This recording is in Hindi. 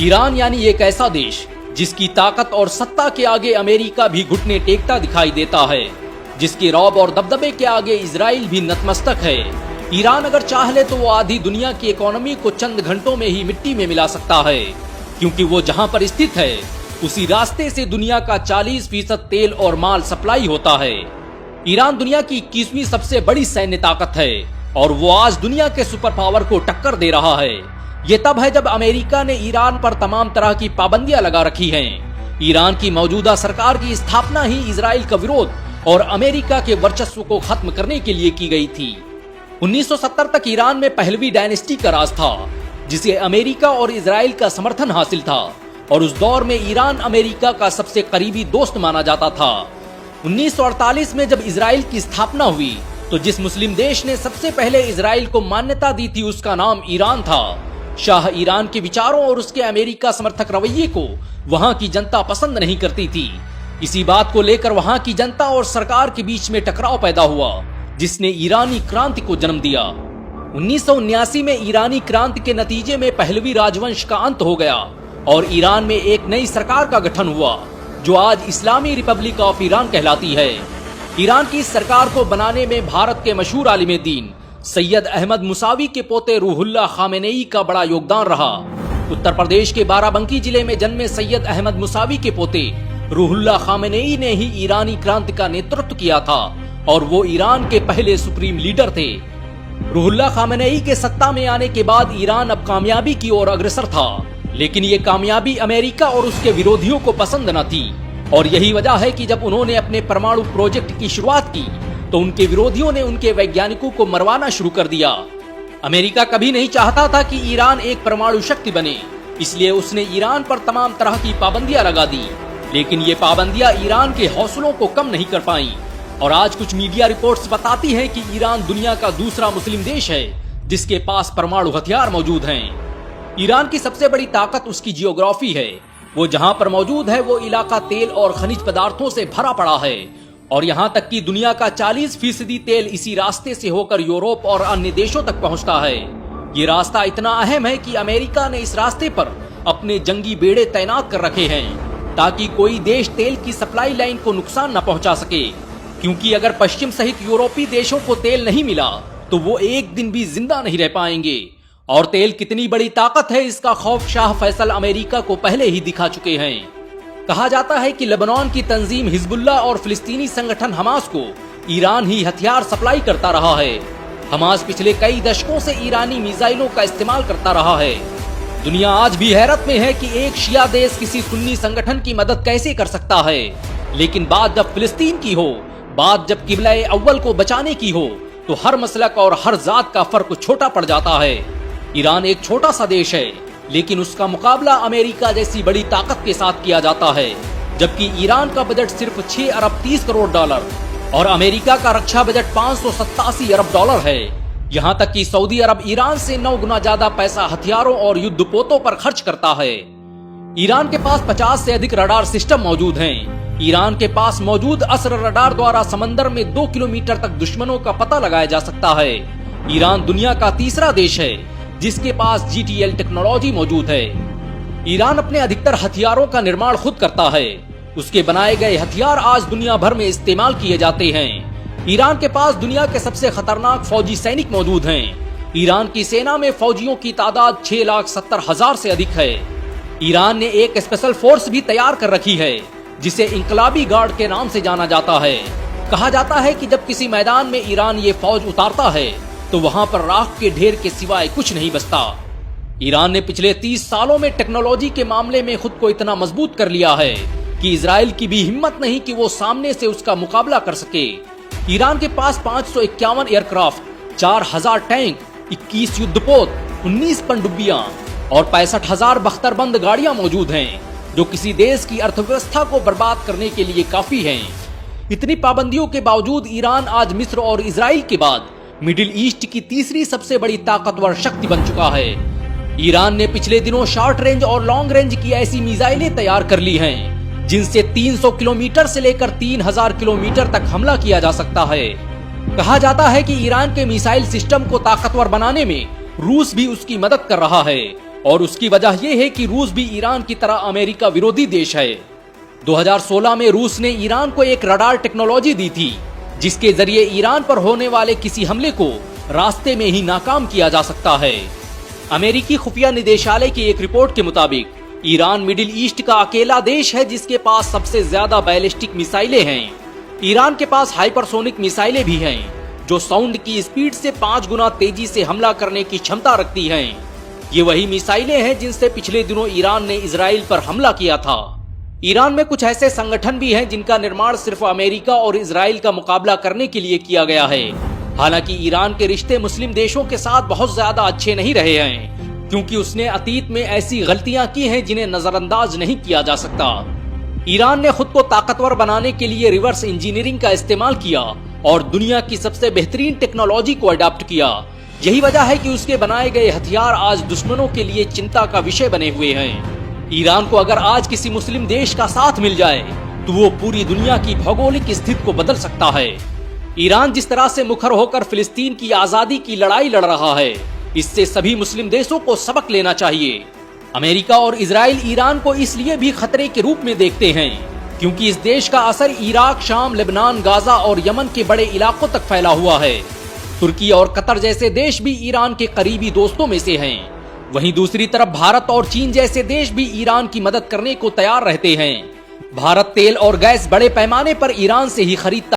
ईरान यानी एक ऐसा देश जिसकी ताकत और सत्ता के आगे अमेरिका भी घुटने टेकता दिखाई देता है, जिसके रौब और दबदबे के आगे इजराइल भी नतमस्तक है। ईरान अगर चाह ले तो वो आधी दुनिया की इकोनॉमी को चंद घंटों में ही मिट्टी में मिला सकता है, क्योंकि वो जहां पर स्थित है उसी रास्ते से दुनिया का 40% तेल और माल सप्लाई होता है। ईरान दुनिया की 21वीं सबसे बड़ी सैन्य ताकत है और वो आज दुनिया के सुपर पावर को टक्कर दे रहा है। ये तब है जब अमेरिका ने ईरान पर तमाम तरह की पाबंदियां लगा रखी हैं। ईरान की मौजूदा सरकार की स्थापना ही इजराइल का विरोध और अमेरिका के वर्चस्व को खत्म करने के लिए की गई थी। 1970 तक ईरान में पहलवी डायनेस्टी का राज था, जिसे अमेरिका और इजराइल का समर्थन हासिल था और उस दौर में ईरान अमेरिका का सबसे करीबी दोस्त माना जाता था। 1948 में जब इजराइल की स्थापना हुई तो जिस मुस्लिम देश ने सबसे पहले इजराइल को मान्यता दी थी उसका नाम ईरान था। शाह ईरान के विचारों और उसके अमेरिका समर्थक रवैये को वहां की जनता पसंद नहीं करती थी। इसी बात को लेकर वहां की जनता और सरकार के बीच में टकराव पैदा हुआ, जिसने ईरानी क्रांति को जन्म दिया। 1979 में ईरानी क्रांति के नतीजे में पहलवी राजवंश का अंत हो गया और ईरान में एक नई सरकार का गठन हुआ, जो आज इस्लामी रिपब्लिक ऑफ ईरान कहलाती है। ईरान की इस सरकार को बनाने में भारत के मशहूर आलिम दीन सैयद अहमद मुसावी के पोते रूहुल्लाह खामेनेई का बड़ा योगदान रहा। उत्तर प्रदेश के बाराबंकी जिले में जन्मे सैयद अहमद मुसावी के पोते रूहुल्लाह खामेनेई ने ही ईरानी क्रांति का नेतृत्व किया था और वो ईरान के पहले सुप्रीम लीडर थे। रूहुल्लाह खामेनेई के सत्ता में आने के बाद ईरान अब कामयाबी की ओर अग्रसर था, लेकिन ये कामयाबी अमेरिका और उसके विरोधियों को पसंद न थी और यही वजह है कि जब उन्होंने अपने परमाणु प्रोजेक्ट की शुरुआत की तो उनके विरोधियों ने उनके वैज्ञानिकों को मरवाना शुरू कर दिया। अमेरिका कभी नहीं चाहता था कि ईरान एक परमाणु शक्ति बने, इसलिए उसने ईरान पर तमाम तरह की पाबंदियां लगा दी, लेकिन ये पाबंदियां ईरान के हौसलों को कम नहीं कर पाई। और आज कुछ मीडिया रिपोर्ट्स बताती हैं कि ईरान दुनिया का दूसरा मुस्लिम देश है जिसके पास परमाणु हथियार मौजूद हैं। ईरान की सबसे बड़ी ताकत उसकी जियोग्राफी है। वो जहां पर मौजूद है वो इलाका तेल और खनिज पदार्थों से भरा पड़ा है और यहाँ तक कि दुनिया का 40% तेल इसी रास्ते से होकर यूरोप और अन्य देशों तक पहुँचता है। ये रास्ता इतना अहम है कि अमेरिका ने इस रास्ते पर अपने जंगी बेड़े तैनात कर रखे हैं ताकि कोई देश तेल की सप्लाई लाइन को नुकसान न पहुंचा सके, क्योंकि अगर पश्चिम सहित यूरोपीय देशों को तेल नहीं मिला तो वो एक दिन भी जिंदा नहीं रह पाएंगे। और तेल कितनी बड़ी ताकत है इसका खौफ शाह फैसल अमेरिका को पहले ही दिखा चुके हैं। कहा जाता है कि लेबनान की तंजीम हिजबुल्लाह और फिलिस्तीनी संगठन हमास को ईरान ही हथियार सप्लाई करता रहा है। हमास पिछले कई दशकों से ईरानी मिसाइलों का इस्तेमाल करता रहा है। दुनिया आज भी हैरत में है कि एक शिया देश किसी सुन्नी संगठन की मदद कैसे कर सकता है, लेकिन बात जब फिलिस्तीन की हो, बात जब किबला अव्वल को बचाने की हो, तो हर मसलक और हर जात का फर्क छोटा पड़ जाता है। ईरान एक छोटा सा देश है, लेकिन उसका मुकाबला अमेरिका जैसी बड़ी ताकत के साथ किया जाता है, जबकि ईरान का बजट सिर्फ 6 अरब 30 करोड़ डॉलर और अमेरिका का रक्षा बजट 587 अरब डॉलर है। यहाँ तक कि सऊदी अरब ईरान से 9 गुना ज्यादा पैसा हथियारों और युद्धपोतों पर खर्च करता है। ईरान के पास 50 से अधिक रडार सिस्टम मौजूद हैं। ईरान के पास मौजूद अस्र रडार द्वारा समंदर में 2 किलोमीटर तक दुश्मनों का पता लगाया जा सकता है। ईरान दुनिया का तीसरा देश है जिसके पास GTL टेक्नोलॉजी मौजूद है। ईरान अपने अधिकतर हथियारों का निर्माण खुद करता है। उसके बनाए गए हथियार आज दुनिया भर में इस्तेमाल किए जाते हैं। ईरान के पास दुनिया के सबसे खतरनाक फौजी सैनिक मौजूद हैं। ईरान की सेना में फौजियों की तादाद 6,70,000 से अधिक है। ईरान ने एक स्पेशल फोर्स भी तैयार कर रखी है जिसे इंकलाबी गार्ड के नाम से जाना जाता है। कहा जाता है कि जब किसी मैदान में ईरान ये फौज उतारता है तो वहां पर राख के ढेर के सिवाय कुछ नहीं बचता। ईरान ने पिछले 30 सालों में टेक्नोलॉजी के मामले में खुद को इतना मजबूत कर लिया है कि इजराइल की भी हिम्मत नहीं कि वो सामने से उसका मुकाबला कर सके। ईरान के पास 551 एयरक्राफ्ट, 4000 टैंक, 21 युद्धपोत, 19 पनडुब्बियां और 65,000 बख्तरबंद गाड़ियां मौजूद हैं, जो किसी देश की अर्थव्यवस्था को बर्बाद करने के लिए काफी हैं। इतनी पाबंदियों के बावजूद ईरान आज मिस्र और इजराइल के बाद मिडिल ईस्ट की तीसरी सबसे बड़ी ताकतवर शक्ति बन चुका है। ईरान ने पिछले दिनों शॉर्ट रेंज और लॉन्ग रेंज की ऐसी मिसाइलें तैयार कर ली हैं जिनसे 300 किलोमीटर से लेकर 3000 किलोमीटर तक हमला किया जा सकता है। कहा जाता है कि ईरान के मिसाइल सिस्टम को ताकतवर बनाने में रूस भी उसकी मदद कर रहा है और उसकी वजह यह है कि रूस भी ईरान की तरह अमेरिका विरोधी देश है। 2016 में रूस ने ईरान को एक रडार टेक्नोलॉजी दी थी, जिसके जरिए ईरान पर होने वाले किसी हमले को रास्ते में ही नाकाम किया जा सकता है। अमेरिकी खुफिया निदेशालय की एक रिपोर्ट के मुताबिक ईरान मिडिल ईस्ट का अकेला देश है जिसके पास सबसे ज्यादा बैलिस्टिक मिसाइलें हैं। ईरान के पास हाइपरसोनिक मिसाइलें भी हैं, जो साउंड की स्पीड से 5 गुना तेजी से हमला करने की क्षमता रखती हैं। ये वही मिसाइलें हैं जिनसे पिछले दिनों ईरान ने इजराइल पर हमला किया था। ईरान में कुछ ऐसे संगठन भी हैं जिनका निर्माण सिर्फ अमेरिका और इजराइल का मुकाबला करने के लिए किया गया है। हालांकि ईरान के रिश्ते मुस्लिम देशों के साथ बहुत ज्यादा अच्छे नहीं रहे हैं, क्योंकि उसने अतीत में ऐसी गलतियां की हैं जिन्हें नजरअंदाज नहीं किया जा सकता। ईरान ने खुद को ताकतवर बनाने के लिए रिवर्स इंजीनियरिंग का इस्तेमाल किया और दुनिया की सबसे बेहतरीन टेक्नोलॉजी को अडॉप्ट किया। यही वजह है कि उसके बनाए गए हथियार आज दुश्मनों के लिए चिंता का विषय बने हुए हैं। ईरान को अगर आज किसी मुस्लिम देश का साथ मिल जाए तो वो पूरी दुनिया की भौगोलिक स्थिति को बदल सकता है। ईरान जिस तरह से मुखर होकर फिलिस्तीन की आजादी की लड़ाई लड़ रहा है, इससे सभी मुस्लिम देशों को सबक लेना चाहिए। अमेरिका और इजराइल ईरान को इसलिए भी खतरे के रूप में देखते हैं क्योंकि इस देश का असर इराक, शाम, लेबनान, गाजा और यमन के बड़े इलाकों तक फैला हुआ है। तुर्की और कतर जैसे देश भी ईरान के करीबी दोस्तों में से हैं। वहीं दूसरी तरफ भारत और चीन जैसे देश भी ईरान की मदद करने को तैयार रहते हैं। भारत तेल और गैस बड़े पैमाने पर ईरान से ही खरीदता